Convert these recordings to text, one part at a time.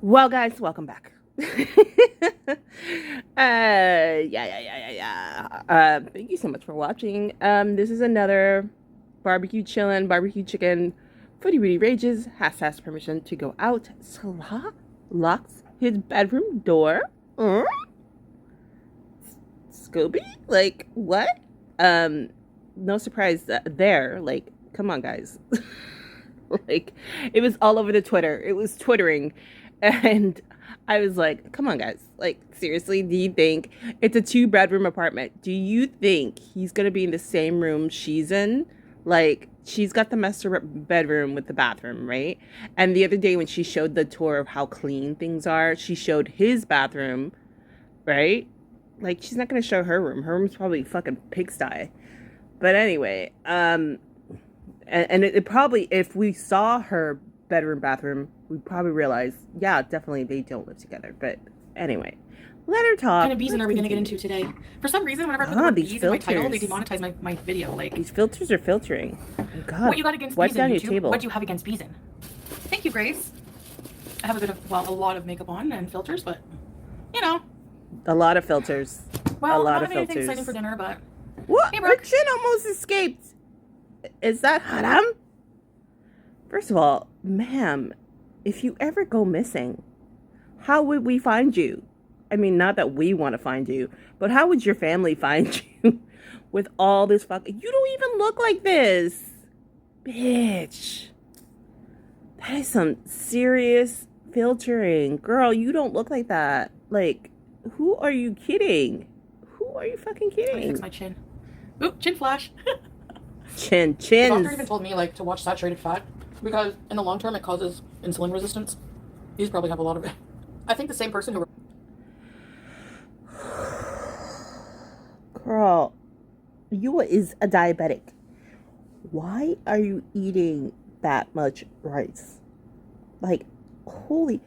Well, guys, welcome back. Thank you so much for watching. This is another barbecue chillin', barbecue chicken, footy woody rages, has permission to go out. Salah locks his bedroom door. Scooby? Like, what? No surprise there. Like, come on, guys. Like, it was all over the Twitter. It was twittering. And I was like, come on, guys. Like, seriously, do you think it's a 2 bedroom apartment? Do you think he's going to be in the same room she's in? Like, she's got the master bedroom with the bathroom, right? And the other day when she showed the tour of how clean things are, she showed his bathroom, right? Like, she's not going to show her room. Her room's probably fucking pigsty. But anyway, and it probably, if we saw her bedroom, bathroom, we'd probably realize, yeah, definitely they don't live together. But anyway, let her talk. What kind of bees are we going to get into today? For some reason, whenever I put the word bees in my title, they demonetize my video. Like, these filters are filtering. Oh, God. What you got against bees in YouTube? What do you have against bees in? Thank you, Grace. I have a bit of, well, a lot of makeup on and filters, but, you know. A lot of filters. Well, a lot not of anything filters. exciting for dinner, but. What? Hey, Her chin almost escaped. Is that haram? First of all, ma'am, if you ever go missing, how would we find you? I mean, not that we want to find you, but how would your family find you with all this fucking... You don't even look like this. Bitch. That is some serious filtering. Girl, you don't look like that. Like, who are you kidding? Who are you fucking kidding? Let me fix my chin. Oop, chin flash. Chin. The doctor even told me, like, to watch saturated fat because in the long term it causes insulin resistance. These probably have a lot of it. I think the same person who... Girl, you is a diabetic. Why are you eating that much rice? Like, holy...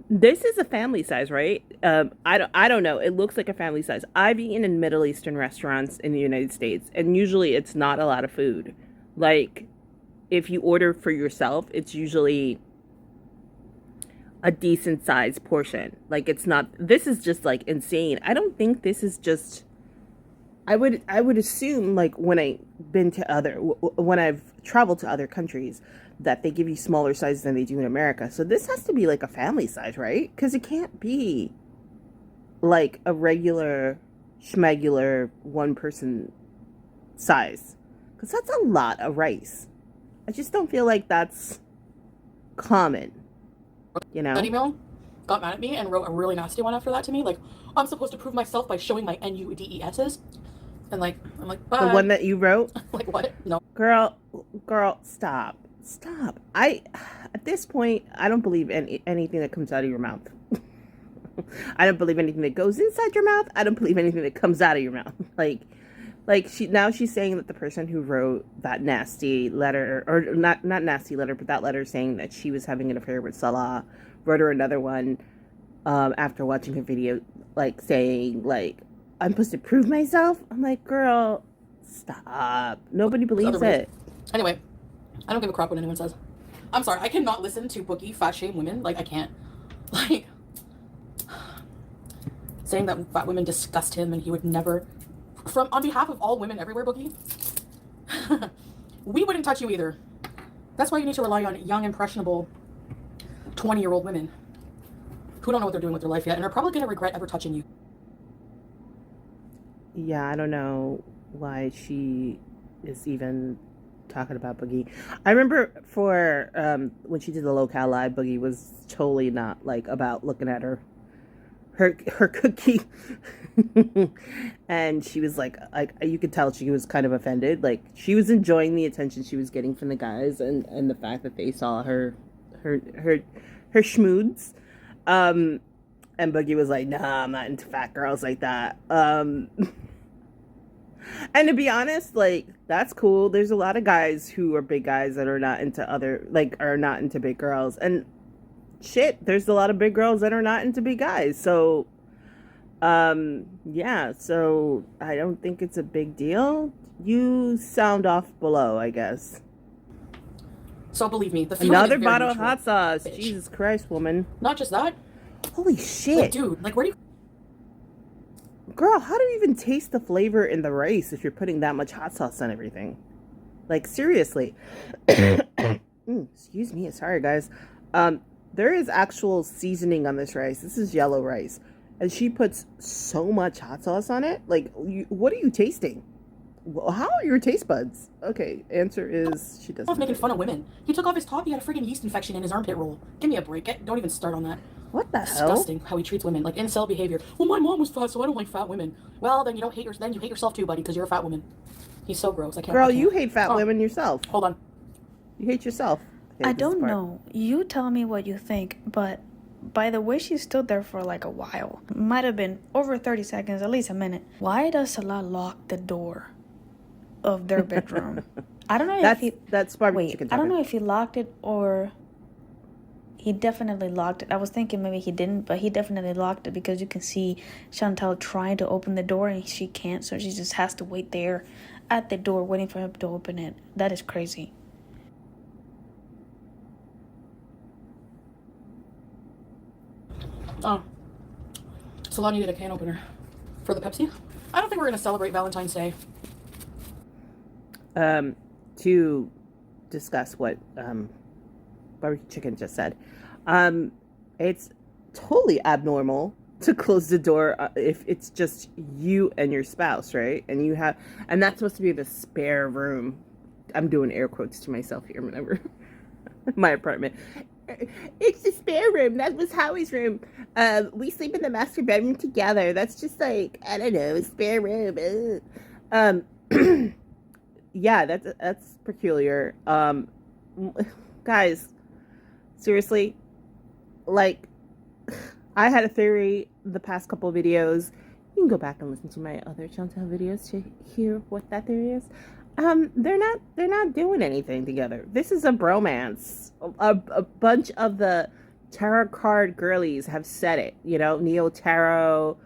This is a family size, right? I don't know. It looks like a family size. I've eaten in Middle Eastern restaurants in the United States, and usually it's not a lot of food. Like, if you order for yourself, it's usually a decent sized portion. Like, it's not... This is just, like, insane. I don't think this is just... I would assume, like, when I've traveled to other countries, that they give you smaller sizes than they do in America. So this has to be like a family size, right? Because it can't be like a regular schmegular 1-person size. Because that's a lot of rice. I just don't feel like that's common, you know? That email got mad at me and wrote a really nasty one after that to me. Like, I'm supposed to prove myself by showing my NUDESs. And like, I'm like, bye. The one that you wrote? Like, what? No. Girl, stop. At this point, I don't believe anything that comes out of your mouth. I don't believe anything that goes inside your mouth. I don't believe anything that comes out of your mouth. Like she's saying that the person who wrote that nasty letter, or not nasty letter, but that letter saying that she was having an affair with Salah, wrote her another one after watching her video, like saying, like, I'm supposed to prove myself. I'm like, girl, stop. Nobody believes it. Anyway, I don't give a crap what anyone says. I'm sorry, I cannot listen to Boogie fat shame women. Like, I can't. Like, saying that fat women disgust him and he would never... on behalf of all women everywhere, Boogie, we wouldn't touch you either. That's why you need to rely on young, impressionable 20-year-old women who don't know what they're doing with their life yet and are probably going to regret ever touching you. Yeah, I don't know why she is even talking about Boogie. I remember for when she did the Locale Live, Boogie was totally not like about looking at her cookie. And she was like you could tell she was kind of offended. Like, she was enjoying the attention she was getting from the guys and the fact that they saw her schmoods. And Boogie was like, nah, I'm not into fat girls like that. And to be honest, like, that's cool. There's a lot of guys who are big guys that are not into are not into big girls. And shit, there's a lot of big girls that are not into big guys. So, yeah, so I don't think it's a big deal. You sound off below, I guess. So believe me, the feeling Another is very bottle of mutual. hot sauce. Bitch. Jesus Christ, woman. Not just that. Holy Like, shit. dude, like, where do you... Girl, how do you even taste the flavor in the rice if you're putting that much hot sauce on everything? Like, seriously. Excuse me. Sorry, guys. There is actual seasoning on this rice. This is yellow rice. And she puts so much hot sauce on it. Like, what are you tasting? How are your taste buds? Okay, answer is she doesn't. I was making fun of women. He took off his top. He had a freaking yeast infection in his armpit roll. Give me a break. Don't even start on that. What the hell? Disgusting how he treats women. Like incel behavior. Well, my mom was fat, so I don't like fat women. Well, then you don't hate then you hate yourself too, buddy, because you're a fat woman. He's so gross. I can't. Girl, you hate fat women yourself. Hold on. You hate yourself. I don't know. You tell me what you think, but by the way she stood there for like a while, might have been over 30 seconds, at least a minute. Why does Salah lock the door of their bedroom? I don't know if he... That's barbecue chicken. I don't know if he locked it or... He definitely locked it. I was thinking maybe he didn't, but he definitely locked it because you can see Chantal trying to open the door and she can't, so she just has to wait there at the door waiting for him to open it. That is crazy. Oh. Salah needed a can opener for the Pepsi. I don't think we're going to celebrate Valentine's Day. To discuss what barbecue chicken just said, it's totally abnormal to close the door if it's just you and your spouse, right? And that's supposed to be the spare room. I'm doing air quotes to myself here whenever my apartment. It's the spare room. That was Howie's room. We sleep in the master bedroom together. That's just like, I don't know, a spare room. Yeah, that's peculiar. Guys, seriously, like, I had a theory the past couple videos. You can go back and listen to my other Chantal videos to hear what that theory is. They're not doing anything together. This is a bromance. A bunch of the tarot card girlies have said it. You know, Neo Tarot,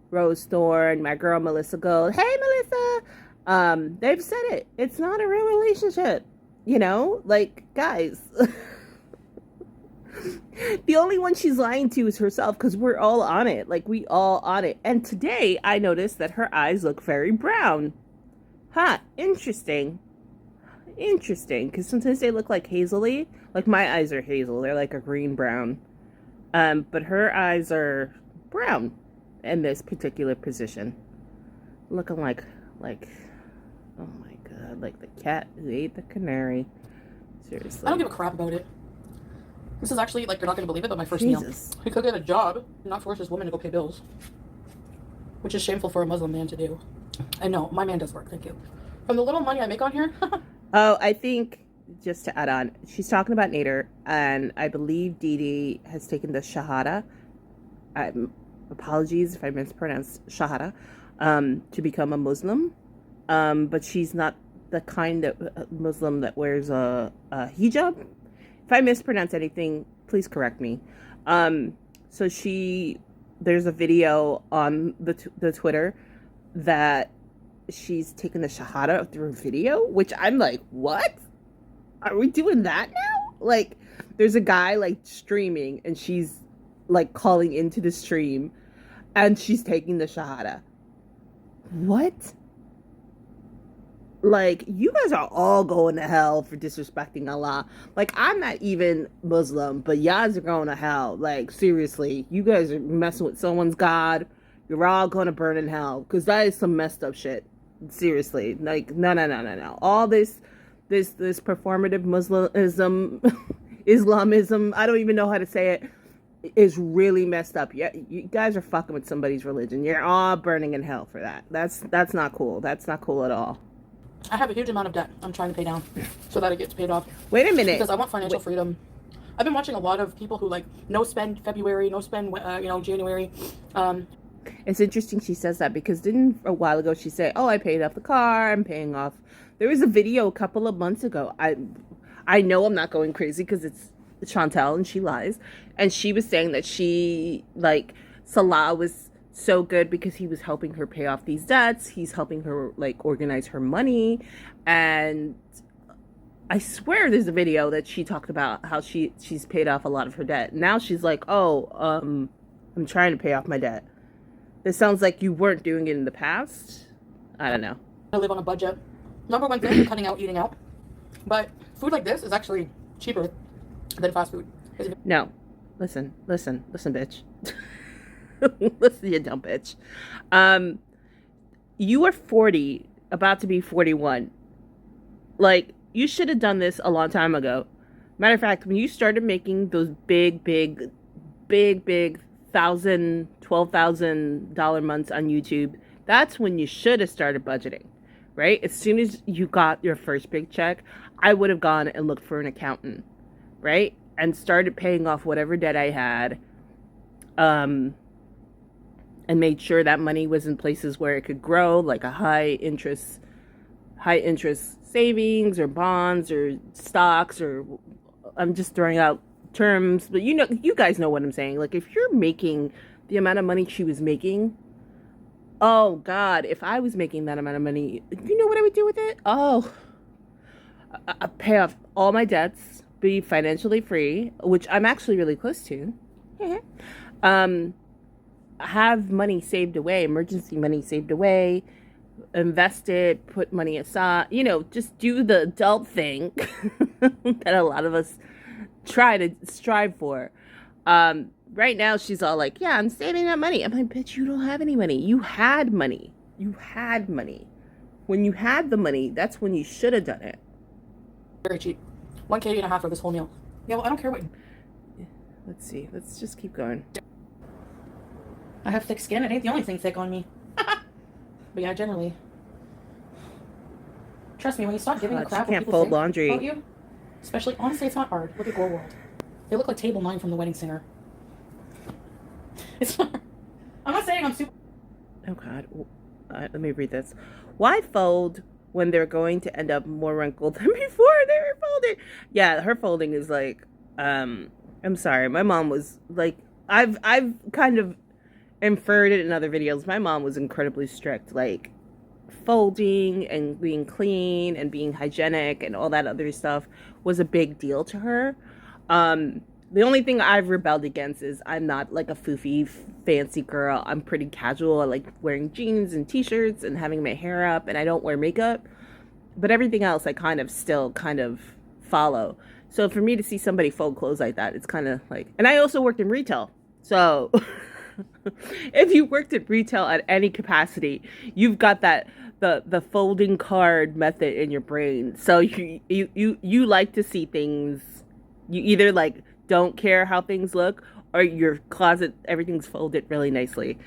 Rose Thorn, my girl Melissa Gold. Hey, Melissa. They've said it. It's not a real relationship. You know, like, guys. The only one she's lying to is herself, because we're all on it. Like, we all on it. And today I noticed that her eyes look very brown. Huh, interesting. Interesting, because sometimes they look like hazily. Like, my eyes are hazel. They're like a green-brown. But her eyes are brown in this particular position. Looking like, oh my god, like the cat who ate the canary. Seriously. I don't give a crap about it. This is actually, like, you're not going to believe it, but my first meal. He could get a job and not force his woman to go pay bills. Which is shameful for a Muslim man to do. And no, my man does work, thank you. From the little money I make on here... Oh, I think, just to add on, she's talking about Nader, and I believe Dee Dee has taken the Shahada. Apologies if I mispronounced Shahada. To become a Muslim. But she's not the kind of Muslim that wears a hijab. If I mispronounce anything, please correct me. So there's a video on the Twitter that she's taken the Shahada through video, which I'm like, what? Are we doing that now? Like, there's a guy, like, streaming, and she's, like, calling into the stream, and she's taking the Shahada. What? Like, you guys are all going to hell for disrespecting Allah. Like, I'm not even Muslim, but y'all are going to hell. Like, seriously, you guys are messing with someone's God. You're all going to burn in hell, because that is some messed up shit. Seriously, like, no. All this performative Islamism, I don't even know how to say it, is really messed up. Yeah, you guys are fucking with somebody's religion. You're all burning in hell for that. That's not cool. That's not cool at all. I have a huge amount of debt I'm trying to pay down so that it gets paid off. Wait a minute. Because I want financial freedom. I've been watching a lot of people who, like, no spend February, no spend, January. It's interesting she says that, because didn't a while ago she say, oh, I paid off the car, I'm paying off. There was a video a couple of months ago. I know I'm not going crazy because it's Chantal and she lies. And she was saying that she, like, Salah was so good because he was helping her pay off these debts. He's helping her, like, organize her money. And I swear there's a video that she talked about how she's paid off a lot of her debt. Now she's like, oh, I'm trying to pay off my debt. This sounds like you weren't doing it in the past. I don't know. I live on a budget. Number one thing, cutting out eating out. But food like this is actually cheaper than fast food. No. Listen, bitch. Listen, you dumb bitch. You are 40, about to be 41. Like, you should have done this a long time ago. Matter of fact, when you started making those big $1,000, $12,000 months on YouTube, that's when you should have started budgeting, right? As soon as you got your first big check, I would have gone and looked for an accountant, right? And started paying off whatever debt I had, and made sure that money was in places where it could grow, like a high interest savings or bonds or stocks, or I'm just throwing out terms, but you guys know what I'm saying. Like, if you're making the amount of money she was making, oh God, if I was making that amount of money, you know what I would do with it? Oh, I pay off all my debts, be financially free, which I'm actually really close to. Have money saved away, emergency money saved away, invest it, put money aside, just do the adult thing that a lot of us try to strive for. Right now she's all like, yeah, I'm saving that money. I'm like, bitch, you don't have any money. You had money. When you had the money, that's when you should have done it. Very cheap. 1.5K for this whole meal. Yeah, well, I don't care what. Let's see. Let's just keep going. I have thick skin. It ain't the only thing thick on me. But yeah, generally. Trust me, when you stop giving a crap you what can't people fold think laundry. about you, especially, honestly, it's not hard. Look at Girl World. They look like Table 9 from The Wedding Singer. It's not. I'm not saying I'm super. Oh God. Let me read this. Why fold when they're going to end up more wrinkled than before they were folded? Yeah, her folding is like, I'm sorry. My mom was like, I've kind of inferred it in other videos. My mom was incredibly strict, like folding and being clean and being hygienic and all that other stuff was a big deal to her. The only thing I've rebelled against is I'm not like a foofy fancy girl. I'm pretty casual. I like wearing jeans and t-shirts and having my hair up, and I don't wear makeup, but everything else I still follow. So for me to see somebody fold clothes like that, it's kind of like, and I also worked in retail, so if you worked at retail at any capacity, you've got that the folding card method in your brain. So you like to see things. You either like don't care how things look, or your closet everything's folded really nicely.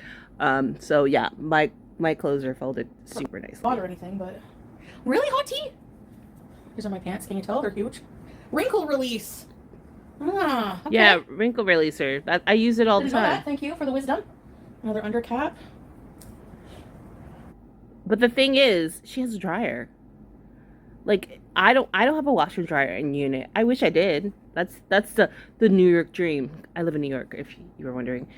So yeah, my clothes are folded super nicely. Not or anything, but really hot tea. These are my pants. Can you tell they're huge? Wrinkle release. Okay. Yeah, wrinkle releaser. I use it all the time. Thank you for the wisdom. Another undercap. But the thing is, she has a dryer. Like, I don't have a washer and dryer in unit. I wish I did. That's the New York dream. I live in New York, if you were wondering.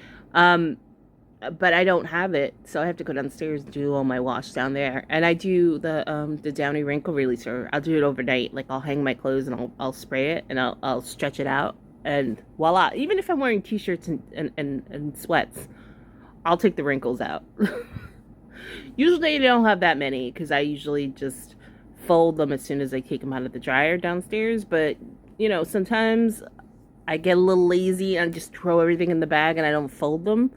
But I don't have it, so I have to go downstairs and do all my wash down there. And I do the Downy wrinkle releaser. I'll do it overnight. Like, I'll hang my clothes and I'll spray it and I'll stretch it out, and voila. Even if I'm wearing t-shirts and sweats, I'll take the wrinkles out. Usually I don't have that many because I usually just fold them as soon as I take them out of the dryer downstairs. But sometimes I get a little lazy and just throw everything in the bag and I don't fold them.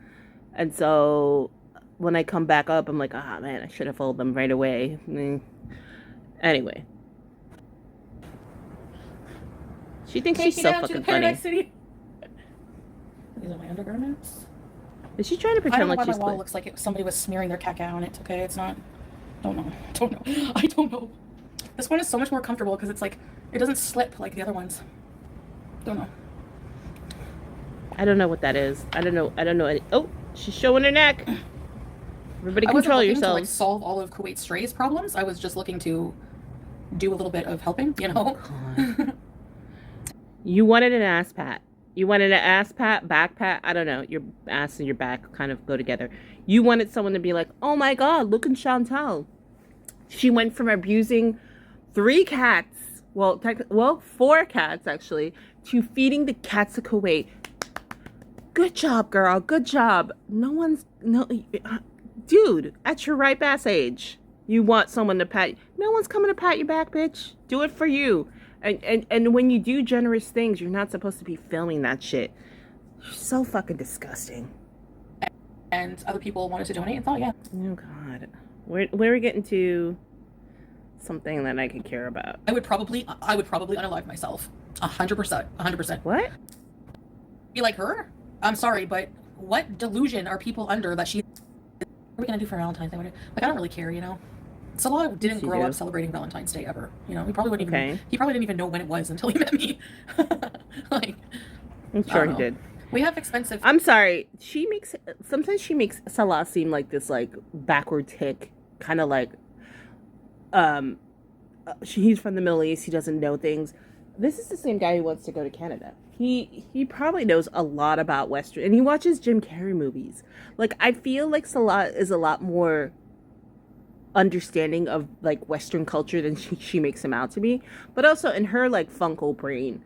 And so when I come back up, I'm like, ah, man, I should have folded them right away. Anyway. She thinks she's so fucking funny. City. These are my undergarments. Is she trying to pretend like she's... my wall looks like somebody was smearing their caca on it. Okay, it's not... Don't know. I don't know. This one is so much more comfortable because it's like, it doesn't slip like the other ones. Don't know. I don't know what that is. I don't know any... Oh, she's showing her neck. Everybody control yourselves. To, like, solve all of Kuwait Stray's problems. I was just looking to do a little bit of helping, You wanted an ass pat. You wanted an ass pat, back pat. I don't know. Your ass and your back kind of go together. You wanted someone to be like, oh my God, look at Chantal. She went from abusing 3 cats well, well, 4 cats actually, to feeding the cats to Kuwait. Good job, girl. Good job. Dude, at your ripe ass age, you want someone to pat. No one's coming to pat your back, bitch. Do it for you. And when you do generous things, you're not supposed to be filming that shit. You're so fucking disgusting. And other people wanted to donate and thought, yeah. Oh God, where are we getting to? Something that I could care about. I would probably unalive myself. 100%. 100%. What? Be like her? I'm sorry, but what delusion are people under that she... What are we gonna do for Valentine's Day? Like, I don't really care, you know? Salah didn't grow up celebrating Valentine's Day ever. You know, he probably didn't even know when it was until he met me. Like, I'm sure he did. We have expensive... I'm sorry. Sometimes she makes Salah seem like this, like, backward tick. Kind of like... he's from the Middle East. He doesn't know things. This is the same guy who wants to go to Canada. He probably knows a lot about Western, and he watches Jim Carrey movies. Like, I feel like Salah is a lot more understanding of, like, Western culture than she makes him out to be. But also in her, like, Funko brain,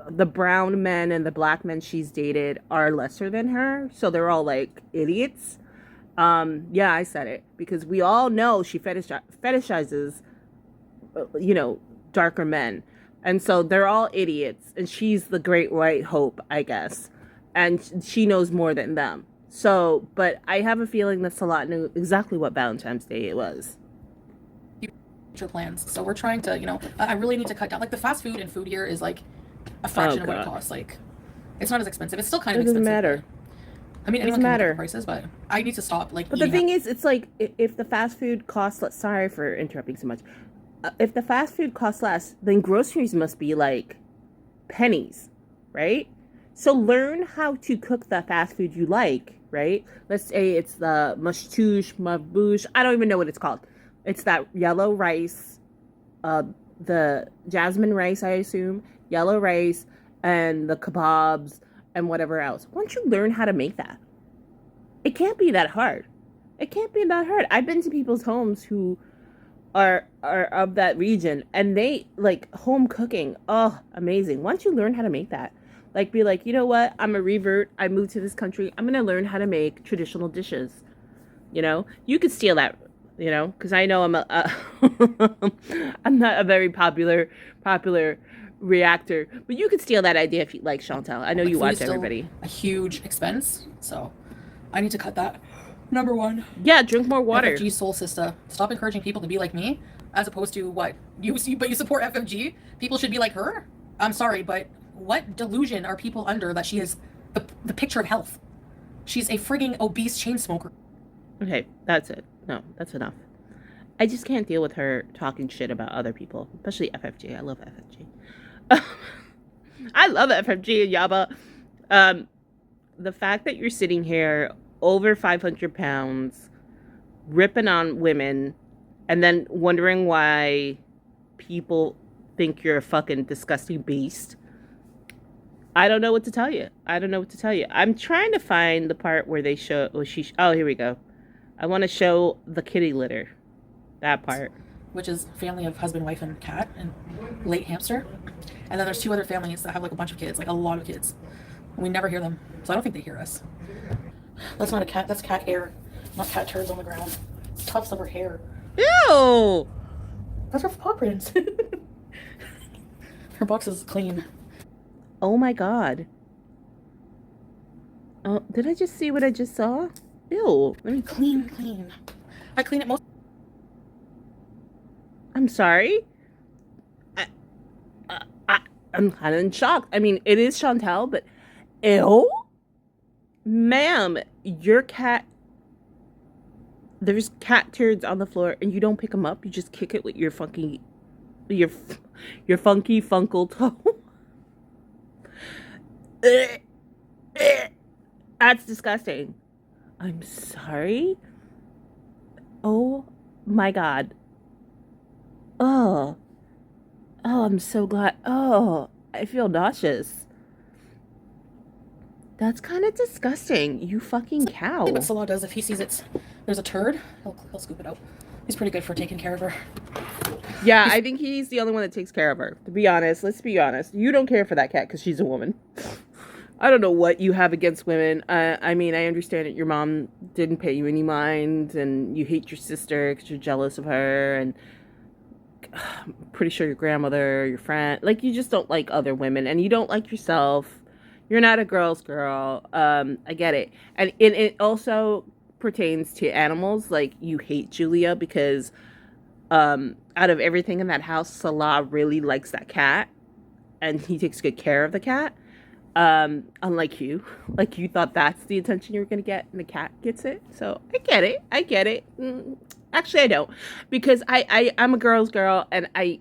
the brown men and the black men she's dated are lesser than her, so they're all like idiots. Yeah, I said it because we all know she fetishizes, you know, darker men. And so they're all idiots. And she's the great white hope, I guess. And she knows more than them. So, but I have a feeling that Salat knew exactly what Valentine's Day it was. Future plans. So we're trying to, you know, I really need to cut down. Like, the fast food and food here is like a fraction of what it costs. Like, it's not as expensive. It's still kind of expensive. It doesn't matter. I mean, anyone can look at the prices, but I need to stop. Like, but the thing is, it's like if the fast food costs. Sorry for interrupting so much. If the fast food costs less, then groceries must be like pennies, right? So learn how to cook the fast food you like, right? Let's say it's the mabouche. I don't even know what it's called. It's that yellow rice, the jasmine rice, I assume, yellow rice, and the kebabs and whatever else. Once you learn how to make that, it can't be that hard. It can't be that hard. I've been to people's homes who are of that region, and they like home cooking. Oh, amazing. Once you learn how to make that, like, be like, you know what? I'm a revert. I moved to this country. I'm going to learn how to make traditional dishes. You know, you could steal that, you know, because I know I'm I'm not a very popular reactor, but you could steal that idea if you like, Chantal. I know, like, you watch everybody. A huge expense, so I need to cut that. Number one. Yeah, drink more water. FFG soul sister. Stop encouraging people to be like me, as opposed to what you support FFG. People should be like her. I'm sorry, but what delusion are people under that she is the picture of health? She's a frigging obese chain smoker. Okay, that's it. No, that's enough. I just can't deal with her talking shit about other people, especially FFG. I love FFG. I love FFG and Yaba. The fact that you're sitting here over 500 pounds, ripping on women, and then wondering why people think you're a fucking disgusting beast. I don't know what to tell you. I'm trying to find the part where they show... Oh, here we go. I want to show the kitty litter. That part. Which is family of husband, wife, and cat, and late hamster. And then there's 2 other families that have, like, a bunch of kids, like a lot of kids. And we never hear them, so I don't think they hear us. That's not a cat. That's cat hair, not cat turds on the ground. It's tufts of her hair. Ew! That's her paw prints. Her box is clean. Oh my god. Oh, did I just see what I just saw? Ew. Let me clean. I clean it most. I'm sorry. I'm kind of in shock. I mean, it is Chantal, but ew? Ma'am, your cat... There's cat turds on the floor, and you don't pick them up. You just kick it with your funky... Your funky funkle toe. That's disgusting. I'm sorry? Oh my god. Oh, I'm so glad. Oh, I feel nauseous. That's kind of disgusting. You fucking cow. What Salah does if he sees there's a turd, he'll scoop it out. He's pretty good for taking care of her. Yeah, I think he's the only one that takes care of her. To be honest, let's be honest. You don't care for that cat because she's a woman. I don't know what you have against women. I mean, I understand that your mom didn't pay you any mind, and you hate your sister because you're jealous of her, and I'm pretty sure your grandmother, your friend, like, you just don't like other women, and you don't like yourself. You're not a girl's girl. I get it. And it also pertains to animals. Like, you hate Julia because out of everything in that house, Salah really likes that cat, and he takes good care of the cat. Unlike you, like, you thought that's the attention you were gonna get, and the cat gets it. So I get it. I get it. Actually, I don't, because I'm a girl's girl, and I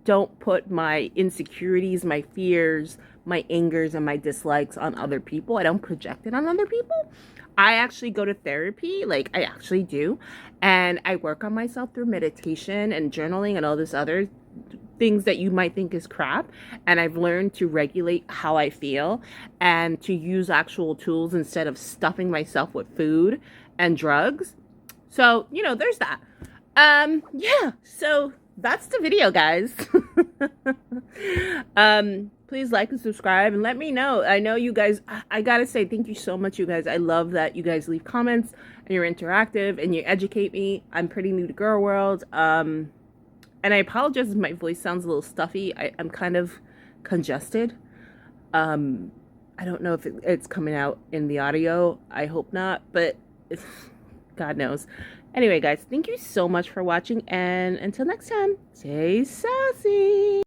don't put my insecurities, my fears, my angers, and my dislikes on other people. I don't project it on other people. I actually go to therapy, like, I actually do, and I work on myself through meditation and journaling and all this other things that you might think is crap. And I've learned to regulate how I feel and to use actual tools instead of stuffing myself with food and drugs. So, there's that. Yeah, so that's the video, guys. Please like and subscribe and let me know. I know you guys, I gotta say thank you so much, you guys. I love that you guys leave comments and you're interactive and you educate me. I'm pretty new to Girl World. And I apologize if my voice sounds a little stuffy. I'm kind of congested. I don't know if it's coming out in the audio. I hope not, but God knows. Anyway, guys, thank you so much for watching, and until next time, stay sassy.